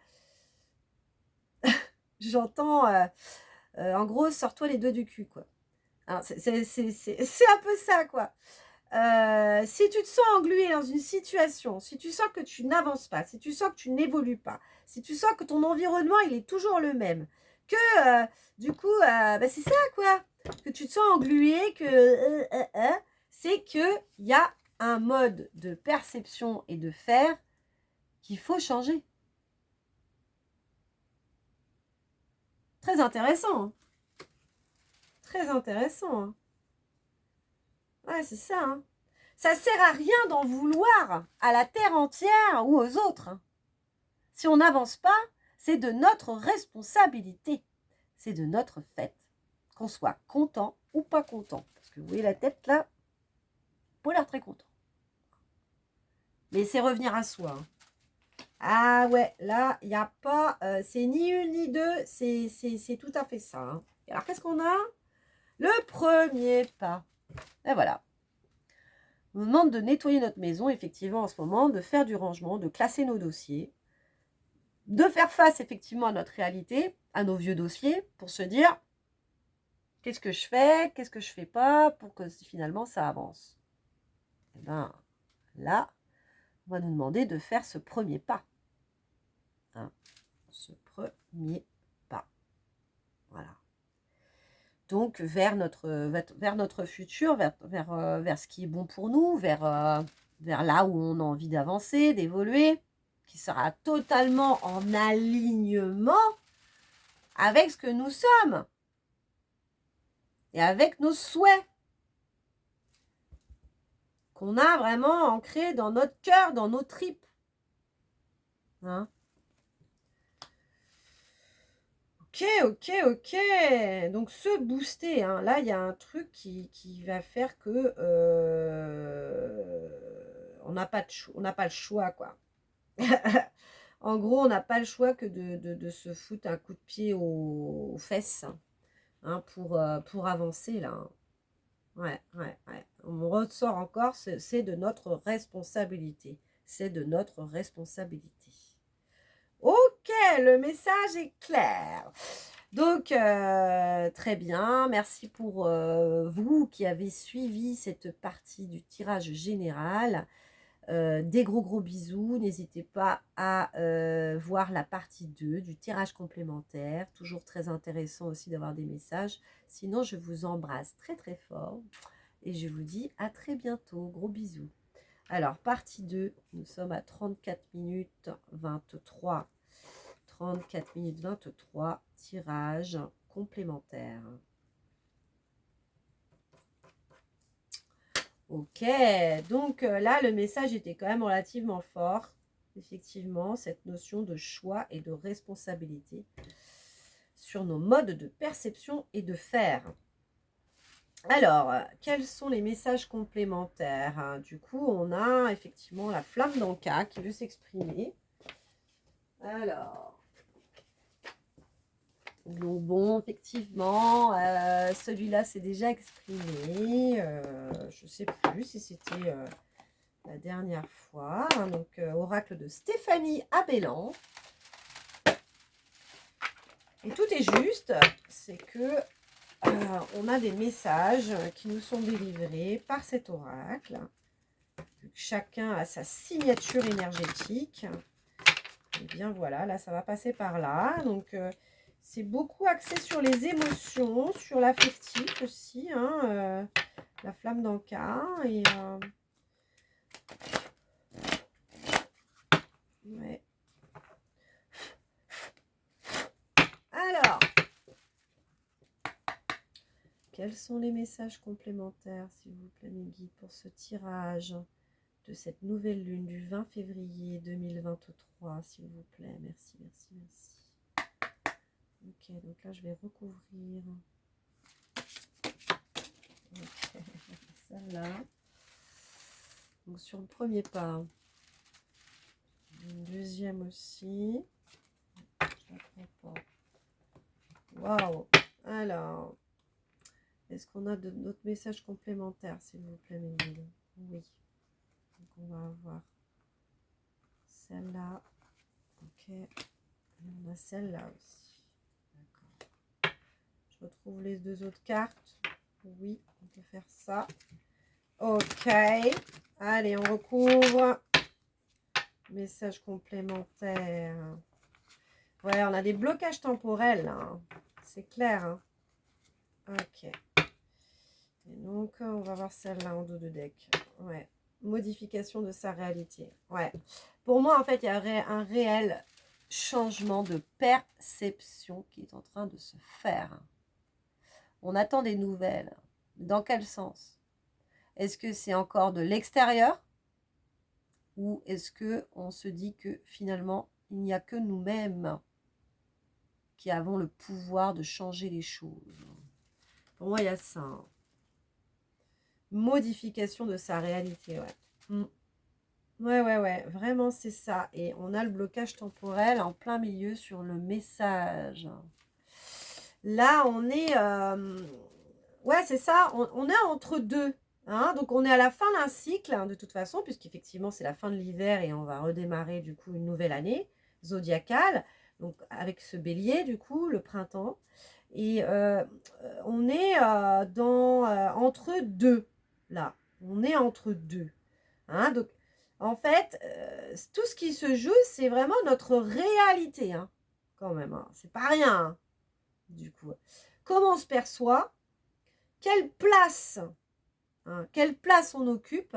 j'entends... en gros, sors-toi les doigts du cul, quoi. C'est un peu ça, quoi. Si tu te sens englué dans une situation, si tu sens que tu n'avances pas, si tu sens que tu n'évolues pas, si tu sens que ton environnement, il est toujours le même, que du coup, bah, c'est ça, quoi, que tu te sens englué, que c'est qu'il y a un mode de perception et de faire qu'il faut changer. Très intéressant. Hein. Très intéressant. Hein. Ouais, c'est ça. Hein. Ça sert à rien d'en vouloir à la terre entière ou aux autres. Hein. Si on n'avance pas, c'est de notre responsabilité. C'est de notre fait. Qu'on soit content ou pas content. Parce que vous voyez la tête là, pas l'air très content. Mais c'est revenir à soi. Hein. Ah ouais, là, il n'y a pas... c'est ni une ni deux, c'est tout à fait ça. Hein. Alors, qu'est-ce qu'on a? Le premier pas. Et voilà. On nous demande de nettoyer notre maison, effectivement, en ce moment, de faire du rangement, de classer nos dossiers, de faire face, effectivement, à notre réalité, à nos vieux dossiers, pour se dire, qu'est-ce que je fais pas, pour que finalement, ça avance. Et bien, là, on va nous demander de faire ce premier pas. Hein, ce premier pas. Voilà. Donc, vers notre futur, vers ce qui est bon pour nous, vers là où on a envie d'avancer, d'évoluer, qui sera totalement en alignement avec ce que nous sommes et avec nos souhaits qu'on a vraiment ancrés dans notre cœur, dans nos tripes. Hein? Ok. Donc, se booster. Hein. Là, il y a un truc qui va faire que on n'a pas le choix, quoi. En gros, on n'a pas le choix que de se foutre un coup de pied aux fesses, hein, pour avancer, là. Hein. Ouais. On ressort encore, c'est de notre responsabilité. C'est de notre responsabilité. Ok, le message est clair. Donc, très bien. Merci pour vous qui avez suivi cette partie du tirage général. Des gros bisous. N'hésitez pas à voir la partie 2 du tirage complémentaire. Toujours très intéressant aussi d'avoir des messages. Sinon, je vous embrasse très fort. Et je vous dis à très bientôt. Gros bisous. Alors, partie 2, nous sommes à 34 minutes 23. 34 minutes 23, tirage complémentaire. Ok, donc là, le message était quand même relativement fort. Effectivement, cette notion de choix et de responsabilité. sur nos modes de perception et de faire. Alors, quels sont les messages complémentaires, hein? Du coup, on a effectivement la flamme d'Anka qui veut s'exprimer. Alors, donc bon, effectivement, celui-là s'est déjà exprimé. Je ne sais plus si c'était la dernière fois. Hein, donc, oracle de Stéphanie Abellan. Et tout est juste, c'est que on a des messages qui nous sont délivrés par cet oracle. Chacun a sa signature énergétique. Et bien voilà, là ça va passer par là. Donc c'est beaucoup axé sur les émotions, sur l'affectif aussi, hein, la flamme d'Anka. Et ouais. Alors, quels sont les messages complémentaires, s'il vous plaît, mes guides, pour ce tirage de cette nouvelle lune du 20 février 2023, s'il vous plaît. Merci, merci, merci. Ok, donc là, je vais recouvrir. Ok, celle-là. Donc, sur le premier pas. Une deuxième aussi. Je la prends pas. Waouh! Alors, est-ce qu'on a d'autres messages complémentaires, s'il vous plaît, mes guides? Oui. Donc, on va avoir celle-là. Ok. Et on a celle-là aussi. D'accord. Je retrouve les deux autres cartes. Oui, on peut faire ça. Ok. Allez, on recouvre. Message complémentaire. Ouais, on a des blocages temporels, hein. C'est clair, hein. Ok. Et donc, on va voir celle-là en dos de deck. Ouais. Modification de sa réalité. Ouais. Pour moi, en fait, il y a un réel changement de perception qui est en train de se faire. On attend des nouvelles. Dans quel sens? Est-ce que c'est encore de l'extérieur? Ou est-ce qu'on se dit que finalement, il n'y a que nous-mêmes qui avons le pouvoir de changer les choses? Pour moi, il y a ça. Hein. Modification de sa réalité, ouais. Ouais, vraiment, c'est ça. Et on a le blocage temporel en plein milieu sur le message. Là, on est... ouais, c'est ça. On est entre deux. Hein, donc, on est à la fin d'un cycle, hein, de toute façon, puisqu'effectivement, c'est la fin de l'hiver et on va redémarrer, du coup, une nouvelle année zodiacale. Donc, avec ce bélier, du coup, le printemps. Et on est entre deux, là. On est entre deux. Hein, donc, en fait, tout ce qui se joue, c'est vraiment notre réalité, hein, quand même. Hein, c'est pas rien, hein, du coup. Comment on se perçoit? Quelle place, hein, quelle place on occupe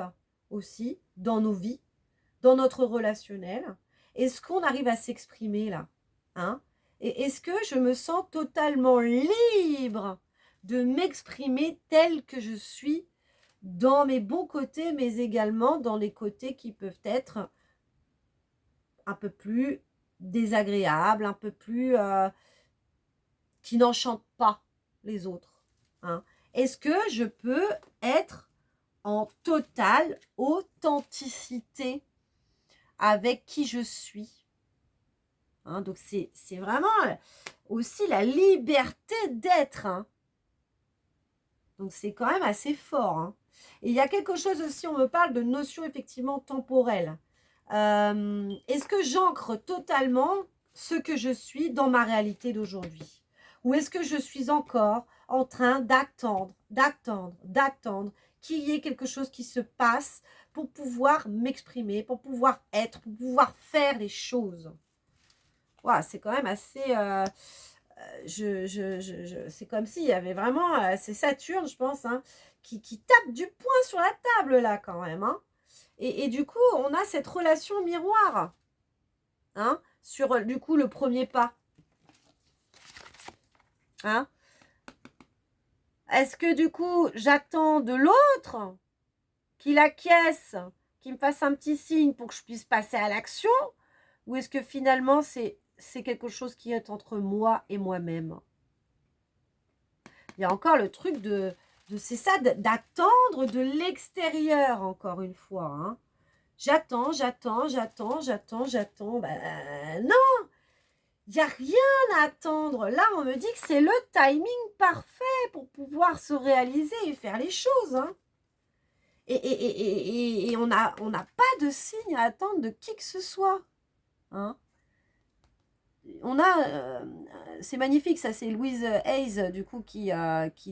aussi dans nos vies, dans notre relationnel? Est-ce qu'on arrive à s'exprimer là, hein? Et est-ce que je me sens totalement libre de m'exprimer telle que je suis dans mes bons côtés, mais également dans les côtés qui peuvent être un peu plus désagréables, un peu plus qui n'enchantent pas les autres. Hein. Est-ce que je peux être en totale authenticité avec qui je suis? Hein, donc c'est vraiment aussi la liberté d'être. Hein. Donc c'est quand même assez fort. Hein. Et il y a quelque chose aussi, on me parle de notion effectivement temporelle. Est-ce que j'ancre totalement ce que je suis dans ma réalité d'aujourd'hui? Ou est-ce que je suis encore en train d'attendre qu'il y ait quelque chose qui se passe pour pouvoir m'exprimer, pour pouvoir être, pour pouvoir faire les choses? Wow, c'est quand même assez... c'est comme s'il y avait vraiment... c'est Saturne, je pense, hein, qui tape du poing sur la table, là, quand même. Hein. Et du coup, on a cette relation miroir. Hein, sur, du coup, le premier pas. Hein. Est-ce que, du coup, j'attends de l'autre qu'il acquiesce, qu'il me fasse un petit signe pour que je puisse passer à l'action? Ou est-ce que finalement, c'est c'est quelque chose qui est entre moi et moi-même. Il y a encore le truc c'est ça, d'attendre de l'extérieur, encore une fois. Hein. J'attends. Ben non, il n'y a rien à attendre. Là, on me dit que c'est le timing parfait pour pouvoir se réaliser et faire les choses. Hein. Et on n'a pas de signe à attendre de qui que ce soit. Hein. On a, c'est magnifique, ça c'est Louise Hayes du coup qui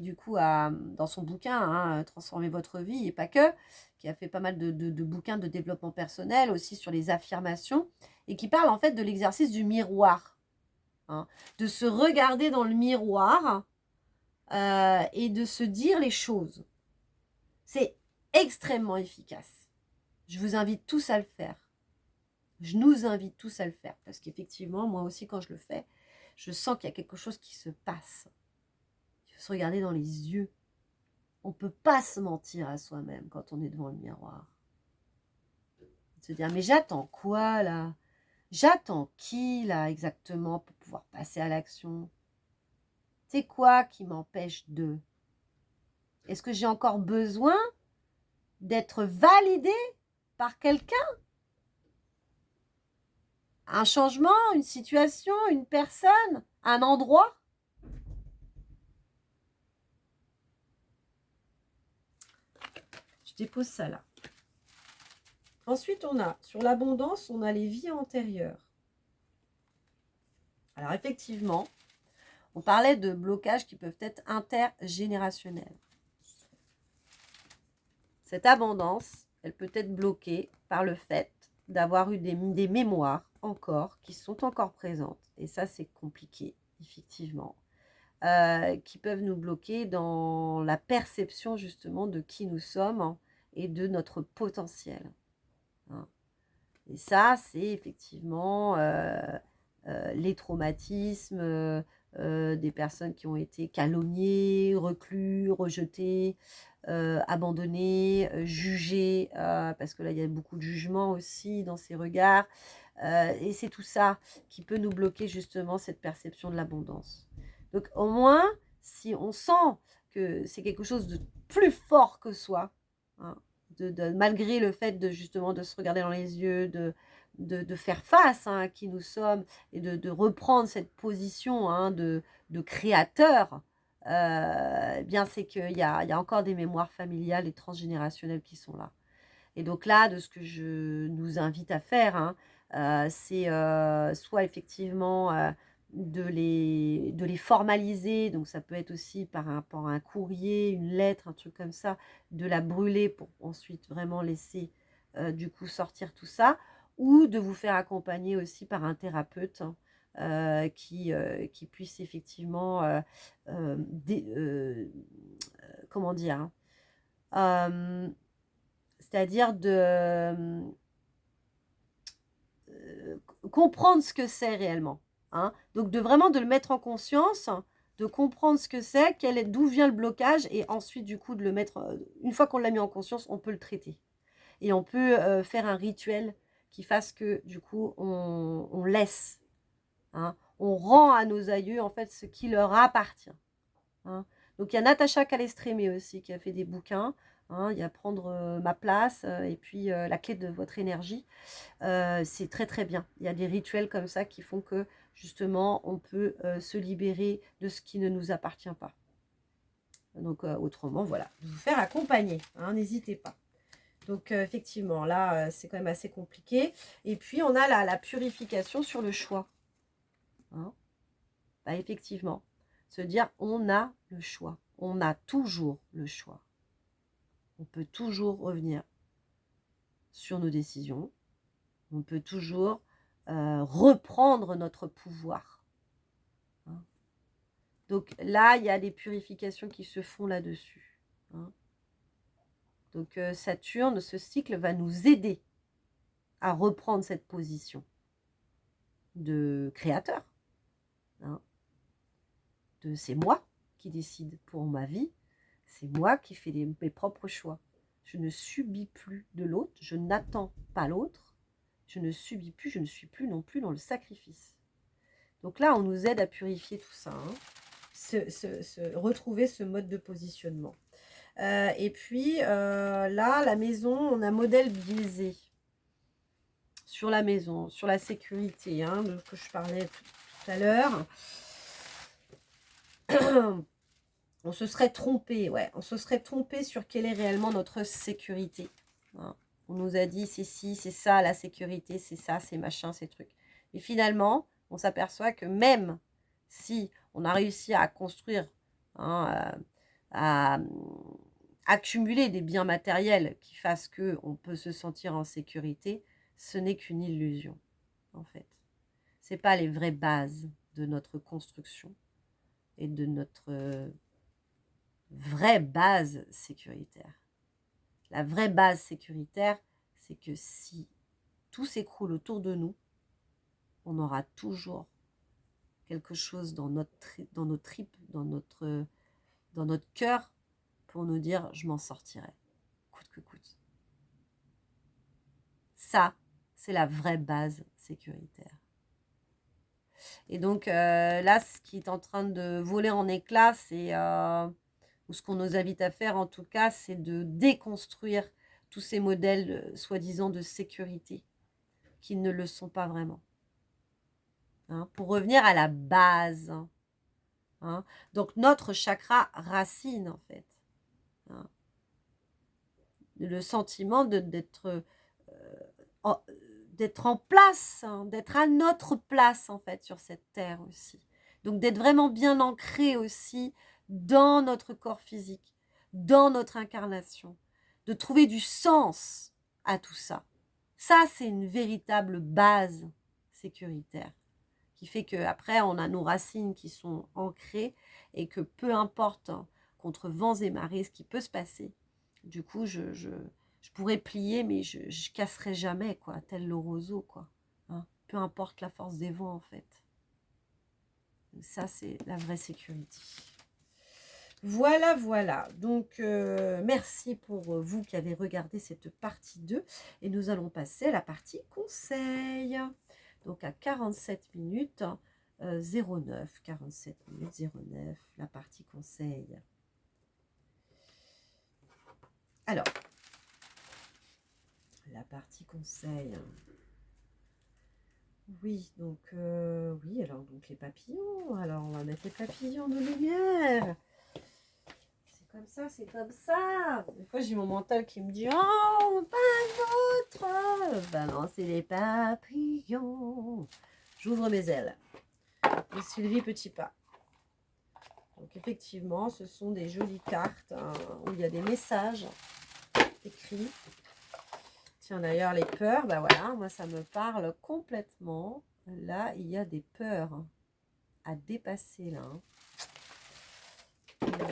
du coup a dans son bouquin hein, Transformer votre vie et pas que, qui a fait pas mal de bouquins de développement personnel aussi sur les affirmations et qui parle en fait de l'exercice du miroir, hein, de se regarder dans le miroir et de se dire les choses. C'est extrêmement efficace. Je vous invite tous à le faire. Je nous invite tous à le faire parce qu'effectivement, moi aussi, quand je le fais, je sens qu'il y a quelque chose qui se passe. Il faut se regarder dans les yeux. On ne peut pas se mentir à soi-même quand on est devant le miroir. Se dire, mais j'attends quoi là? J'attends qui là exactement pour pouvoir passer à l'action? C'est quoi qui m'empêche de? Est-ce que j'ai encore besoin d'être validée par quelqu'un? Un changement, une situation, une personne, un endroit? Je dépose ça là. Ensuite, on a, sur l'abondance, on a les vies antérieures. Alors effectivement, on parlait de blocages qui peuvent être intergénérationnels. Cette abondance, elle peut être bloquée par le fait d'avoir eu des mémoires encore, qui sont encore présentes. Et ça, c'est compliqué, effectivement. Qui peuvent nous bloquer dans la perception justement de qui nous sommes hein, et de notre potentiel. Hein. Et ça, c'est effectivement les traumatismes, des personnes qui ont été calomniées, reclus, rejetées, abandonnées, jugées, parce que là, il y a beaucoup de jugement aussi dans ces regards. Et c'est tout ça qui peut nous bloquer justement cette perception de l'abondance. Donc au moins, si on sent que c'est quelque chose de plus fort que soi, hein, malgré le fait de justement de se regarder dans les yeux, de faire face hein, à qui nous sommes et de reprendre cette position hein, de créateur, eh bien c'est qu'il y a encore des mémoires familiales et transgénérationnelles qui sont là. Et donc là, de ce que je nous invite à faire, hein, c'est soit effectivement de les formaliser, donc ça peut être aussi par rapport à un courrier, une lettre, un truc comme ça, de la brûler pour ensuite vraiment laisser du coup sortir tout ça, ou de vous faire accompagner aussi par un thérapeute hein, qui puisse effectivement, comment dire, hein, c'est-à-dire de comprendre ce que c'est réellement. Hein. Donc vraiment de le mettre en conscience, de comprendre ce que c'est, d'où vient le blocage, et ensuite du coup de le mettre, une fois qu'on l'a mis en conscience, on peut le traiter. Et on peut faire un rituel qui fasse que du coup on laisse, hein, on rend à nos aïeux en fait ce qui leur appartient. Hein. Donc il y a Natacha Calestrémé aussi qui a fait des bouquins. Hein, il y a Prendre ma place et puis La clé de votre énergie. C'est très très bien. Il y a des rituels comme ça qui font que justement on peut se libérer de ce qui ne nous appartient pas. Donc autrement, voilà, vous faire accompagner, hein, n'hésitez pas. Donc effectivement, là, c'est quand même assez compliqué. Et puis on a la purification sur le choix. Hein. Bah, effectivement, se dire on a le choix. On a toujours le choix. On peut toujours revenir sur nos décisions. On peut toujours reprendre notre pouvoir. Hein. Donc là, il y a des purifications qui se font là-dessus. Hein. Donc Saturne, ce cycle va nous aider à reprendre cette position de créateur. Hein. De c'est moi qui décide pour ma vie. C'est moi qui fais mes propres choix. Je ne subis plus de l'autre. Je n'attends pas l'autre. Je ne subis plus. Je ne suis plus non plus dans le sacrifice. Donc là, on nous aide à purifier tout ça, hein. Retrouver ce mode de positionnement. Et puis, là, la maison, on a modèle biaisé sur la maison, sur la sécurité, hein, de que je parlais tout à l'heure. On se serait trompé, ouais, on se serait trompé sur quelle est réellement notre sécurité, hein. On nous a dit c'est ci, c'est ça, la sécurité, c'est ça, c'est machin, ces trucs. Et finalement, on s'aperçoit que même si on a réussi à construire, hein, à accumuler des biens matériels qui fassent qu'on peut se sentir en sécurité, ce n'est qu'une illusion, en fait. Ce n'est pas les vraies bases de notre construction et de notre vraie base sécuritaire. La vraie base sécuritaire, c'est que si tout s'écroule autour de nous, on aura toujours quelque chose dans nos tripes, dans notre cœur, pour nous dire « je m'en sortirai, coûte que coûte ». Ça, c'est la vraie base sécuritaire. Et donc là, ce qui est en train de voler en éclats, c'est, ou ce qu'on nous invite à faire en tout cas, c'est de déconstruire tous ces modèles soi-disant de sécurité, qui ne le sont pas vraiment. Hein, pour revenir à la base. Hein. Donc notre chakra racine, en fait. Hein. Le sentiment d'être en place, hein, d'être à notre place, en fait, sur cette terre aussi. Donc d'être vraiment bien ancré aussi dans notre corps physique, dans notre incarnation, de trouver du sens à tout ça. Ça, c'est une véritable base sécuritaire qui fait qu'après, on a nos racines qui sont ancrées et que peu importe, hein, contre vents et marées, ce qui peut se passer, du coup, je pourrais plier, mais je casserai jamais, quoi, tel le roseau, quoi. Hein, peu importe la force des vents, en fait. Ça, c'est la vraie sécurité. Voilà, voilà. Donc, merci pour vous qui avez regardé cette partie 2. Et nous allons passer à la partie conseil. Donc, à 47 minutes 09. 47 minutes 09, la partie conseil. Alors, la partie conseil. Oui, donc, oui, alors, donc les papillons. Alors, on va mettre les papillons de lumière. Comme ça, c'est comme ça. Des fois, j'ai mon mental qui me dit « Oh, pas d'autre !» Ben non, c'est les papillons. J'ouvre mes ailes. Et Sylvie Petit Pas. Donc, effectivement, ce sont des jolies cartes, hein, où il y a des messages écrits. Tiens, d'ailleurs, les peurs, ben voilà, moi, ça me parle complètement. Là, il y a des peurs à dépasser, là. Hein.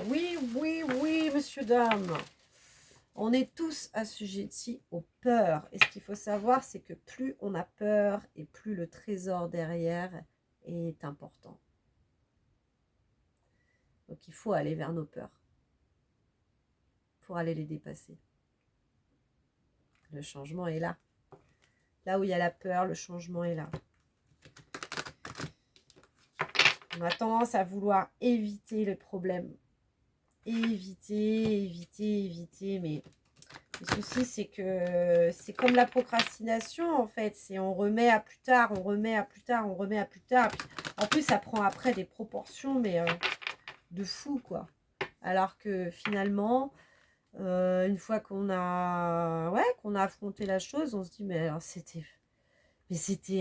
Oui, oui, oui, monsieur, dame. On est tous assujettis aux peurs. Et ce qu'il faut savoir, c'est que plus on a peur et plus le trésor derrière est important. Donc, il faut aller vers nos peurs pour aller les dépasser. Le changement est là. Là où il y a la peur, le changement est là. On a tendance à vouloir éviter le problème. Éviter, mais le souci, c'est que c'est comme la procrastination, en fait. C'est on remet à plus tard, on remet à plus tard, on remet à plus tard. Puis, en plus, ça prend après des proportions, mais de fou, quoi. Alors que finalement, une fois qu'on a affronté la chose, on se dit, mais alors c'était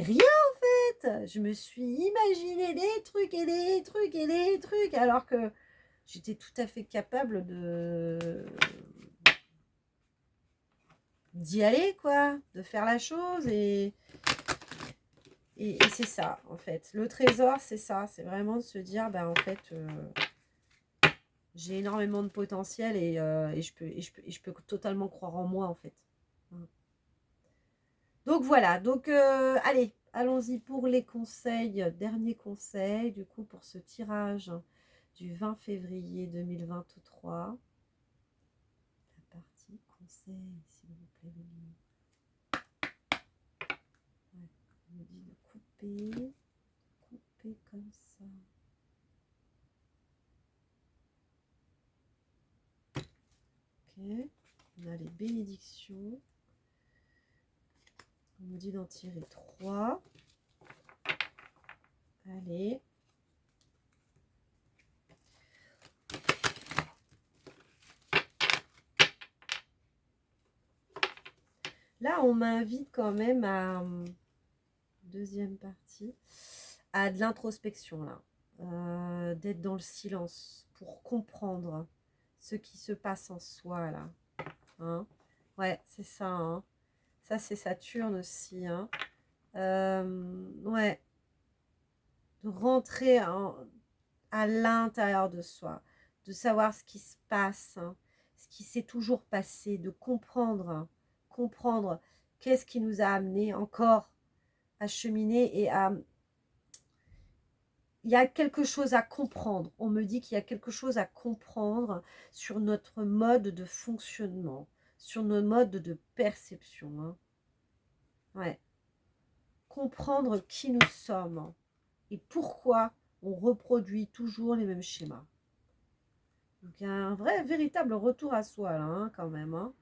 rien, en fait. Je me suis imaginé des trucs et des trucs et des trucs, alors que j'étais tout à fait capable d'y aller, quoi, de faire la chose, et c'est ça, en fait. Le trésor, c'est ça, c'est vraiment de se dire, ben, en fait, j'ai énormément de potentiel, et je peux totalement croire en moi, en fait. Donc, voilà, donc, allez, allons-y pour les conseils, dernier conseil, du coup, pour ce tirage du 20 février 2023. La partie conseil, s'il vous plaît, on me dit de couper. couper comme ça. Ok, on a les bénédictions. On nous dit d'en tirer 3. Allez. Là, on m'invite quand même à, deuxième partie, à de l'introspection, là. D'être dans le silence pour comprendre ce qui se passe en soi, là. Hein, ouais, c'est ça. Hein. Ça, c'est Saturne aussi. Hein. Ouais. De rentrer à l'intérieur de soi. De savoir ce qui se passe. Hein, ce qui s'est toujours passé. De comprendre. Hein, comprendre qu'est-ce qui nous a amené encore à cheminer et à... Il y a quelque chose à comprendre. On me dit qu'il y a quelque chose à comprendre sur notre mode de fonctionnement, sur nos modes de perception. Hein. Ouais. Comprendre qui nous sommes et pourquoi on reproduit toujours les mêmes schémas. Donc il y a un vrai, véritable retour à soi là, hein, quand même. Hein.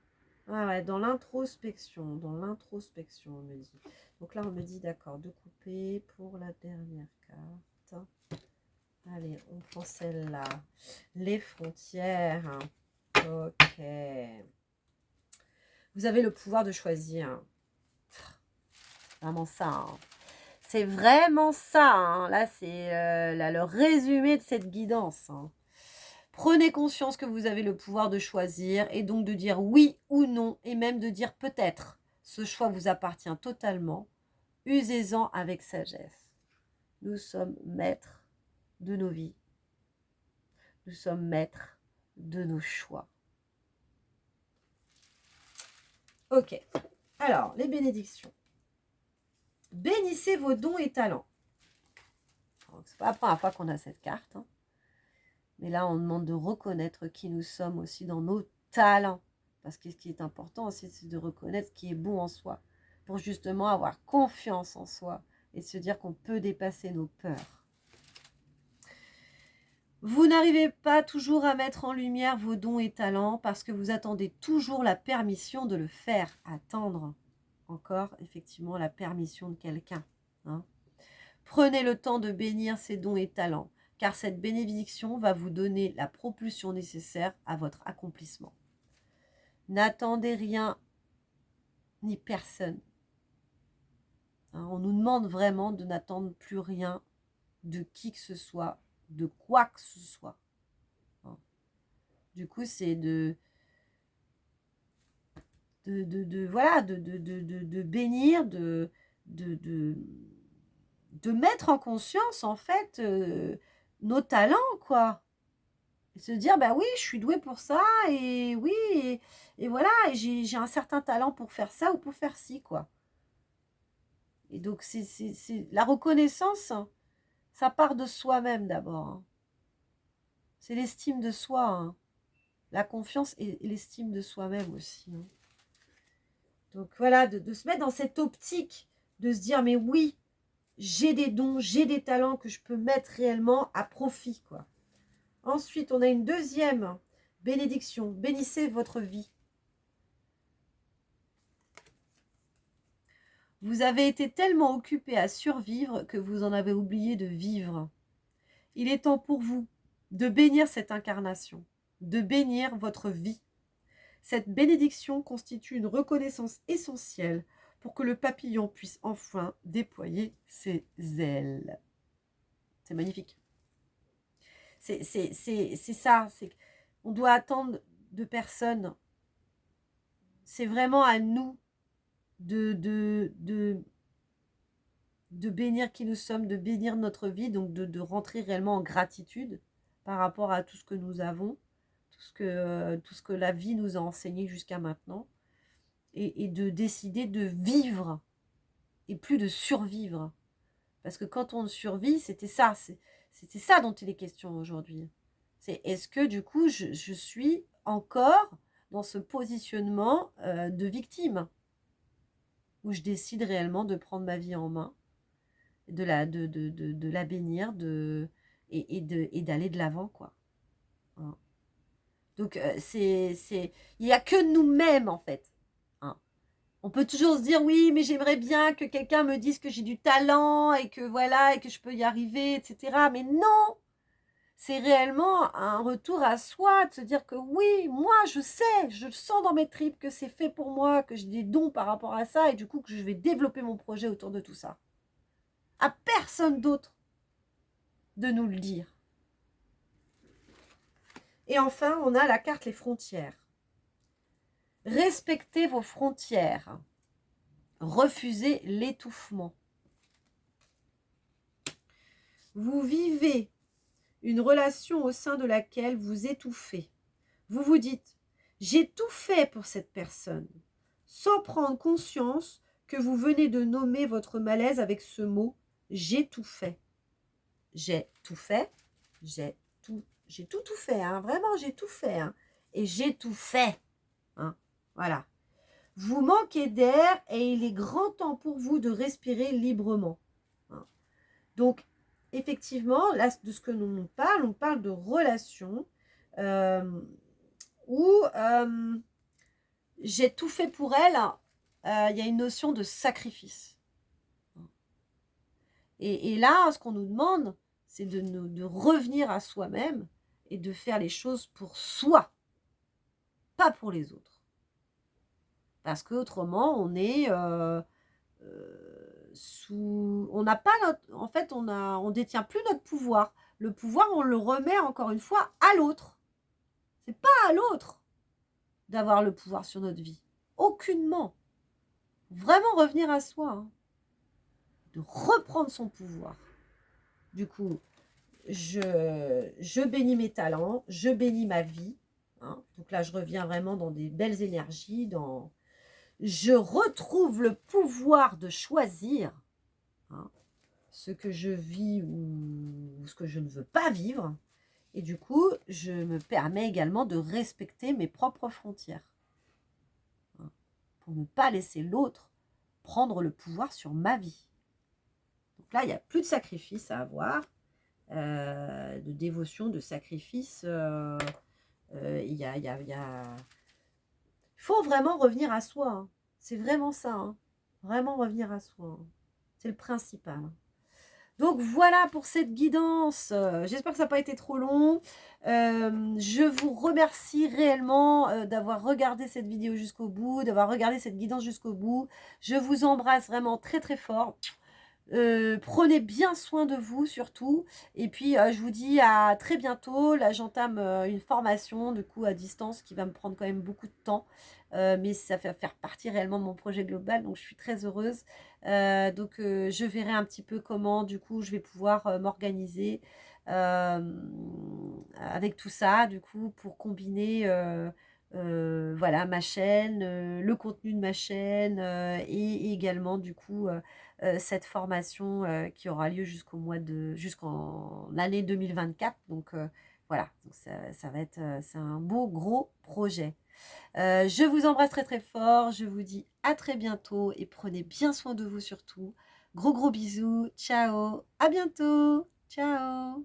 Ah ouais, dans l'introspection, on me dit. Donc là, on me dit, d'accord, de couper pour la dernière carte. Allez, on prend celle-là. Les frontières. Ok. Vous avez le pouvoir de choisir. Vraiment ça. Hein. C'est vraiment ça. Hein. Là, c'est le résumé de cette guidance. Hein. Prenez conscience que vous avez le pouvoir de choisir et donc de dire oui ou non et même de dire peut-être. Ce choix vous appartient totalement. Usez-en avec sagesse. Nous sommes maîtres de nos vies. Nous sommes maîtres de nos choix. Ok. Alors, les bénédictions. Bénissez vos dons et talents. C'est pas la première fois qu'on a cette carte. Hein. Mais là, on demande de reconnaître qui nous sommes aussi dans nos talents. Parce que ce qui est important aussi, c'est de reconnaître ce qui est bon en soi. Pour justement avoir confiance en soi. Et se dire qu'on peut dépasser nos peurs. Vous n'arrivez pas toujours à mettre en lumière vos dons et talents parce que vous attendez toujours la permission de le faire. Attendre encore, effectivement, la permission de quelqu'un. Hein. Prenez le temps de bénir ces dons et talents, car cette bénédiction va vous donner la propulsion nécessaire à votre accomplissement. N'attendez rien ni personne. Hein, on nous demande vraiment de n'attendre plus rien de qui que ce soit, de quoi que ce soit. Hein. Du coup, c'est voilà, de bénir, de mettre en conscience, en fait, nos talents, quoi. Et se dire, bah oui, je suis douée pour ça, et oui, et voilà, et j'ai un certain talent pour faire ça ou pour faire ci, quoi. Et donc, c'est la reconnaissance, hein, ça part de soi-même d'abord. Hein. C'est l'estime de soi, hein. La confiance et l'estime de soi-même aussi. Hein. Donc voilà, de se mettre dans cette optique, de se dire, mais oui, j'ai des dons, j'ai des talents que je peux mettre réellement à profit, quoi. Ensuite, on a une deuxième bénédiction. Bénissez votre vie. Vous avez été tellement occupé à survivre que vous en avez oublié de vivre. Il est temps pour vous de bénir cette incarnation, de bénir votre vie. Cette bénédiction constitue une reconnaissance essentielle pour que le papillon puisse enfin déployer ses ailes. C'est magnifique. C'est ça. On doit attendre de personne. C'est vraiment à nous de bénir qui nous sommes, de bénir notre vie, donc de rentrer réellement en gratitude par rapport à tout ce que nous avons, tout ce que la vie nous a enseigné jusqu'à maintenant, et de décider de vivre et plus de survivre. Parce que quand on survit, c'était ça dont il est question aujourd'hui. C'est est-ce que du coup, je suis encore dans ce positionnement de victime, où je décide réellement de prendre ma vie en main de la bénir, et d'aller de l'avant, quoi. Hein. Donc, il n'y a que nous-mêmes, en fait. Hein. On peut toujours se dire, oui, mais j'aimerais bien que quelqu'un me dise que j'ai du talent, et que voilà, et que je peux y arriver, etc. Mais non! C'est réellement un retour à soi, de se dire que oui, moi, je sais, je le sens dans mes tripes que c'est fait pour moi, que j'ai des dons par rapport à ça, et du coup, que je vais développer mon projet autour de tout ça. À personne d'autre de nous le dire. Et enfin, on a la carte les frontières. Respectez vos frontières. Refusez l'étouffement. Vous vivez une relation au sein de laquelle vous étouffez. Vous vous dites, j'ai tout fait pour cette personne, sans prendre conscience que vous venez de nommer votre malaise avec ce mot, j'ai tout fait. J'ai tout fait, j'ai tout fait, hein, vraiment, j'ai tout fait, hein, et j'ai tout fait, hein, voilà. Vous manquez d'air et il est grand temps pour vous de respirer librement. Hein. Donc, effectivement, là, de ce que on parle de relations où j'ai tout fait pour elle. Il y a une notion de sacrifice. Et là, ce qu'on nous demande, c'est de revenir à soi-même et de faire les choses pour soi, pas pour les autres. Parce qu'autrement, on est on n'a pas notre... En fait, on détient plus notre pouvoir. Le pouvoir, on le remet encore une fois à l'autre. C'est pas à l'autre d'avoir le pouvoir sur notre vie. Aucunement. Vraiment revenir à soi. Hein. De reprendre son pouvoir. Du coup, je bénis mes talents, je bénis ma vie. Hein. Donc là, je reviens vraiment dans des belles énergies. Je retrouve le pouvoir de choisir hein, ce que je vis ou ce que je ne veux pas vivre. Et du coup, je me permets également de respecter mes propres frontières. Hein, pour ne pas laisser l'autre prendre le pouvoir sur ma vie. Donc là, il n'y a plus de sacrifice à avoir. De dévotion, de sacrifice. Il faut vraiment revenir à soi. Hein. C'est vraiment ça. Hein. Vraiment revenir à soi. Hein. C'est le principal. Hein. Donc voilà pour cette guidance. J'espère que ça n'a pas été trop long. Je vous remercie réellement d'avoir regardé cette vidéo jusqu'au bout, d'avoir regardé cette guidance jusqu'au bout. Je vous embrasse vraiment très très fort. Prenez bien soin de vous surtout et puis je vous dis à très bientôt. Là j'entame une formation du coup à distance qui va me prendre quand même beaucoup de temps mais ça va faire partie réellement de mon projet global donc je suis très heureuse donc je verrai un petit peu comment du coup je vais pouvoir m'organiser avec tout ça du coup pour combiner voilà ma chaîne, le contenu de ma chaîne et également du coup cette formation qui aura lieu jusqu'en l'année 2024. Donc voilà, donc ça va être c'est un beau gros projet. Je vous embrasse très très fort, je vous dis à très bientôt et prenez bien soin de vous surtout. Gros bisous, ciao, à bientôt, ciao.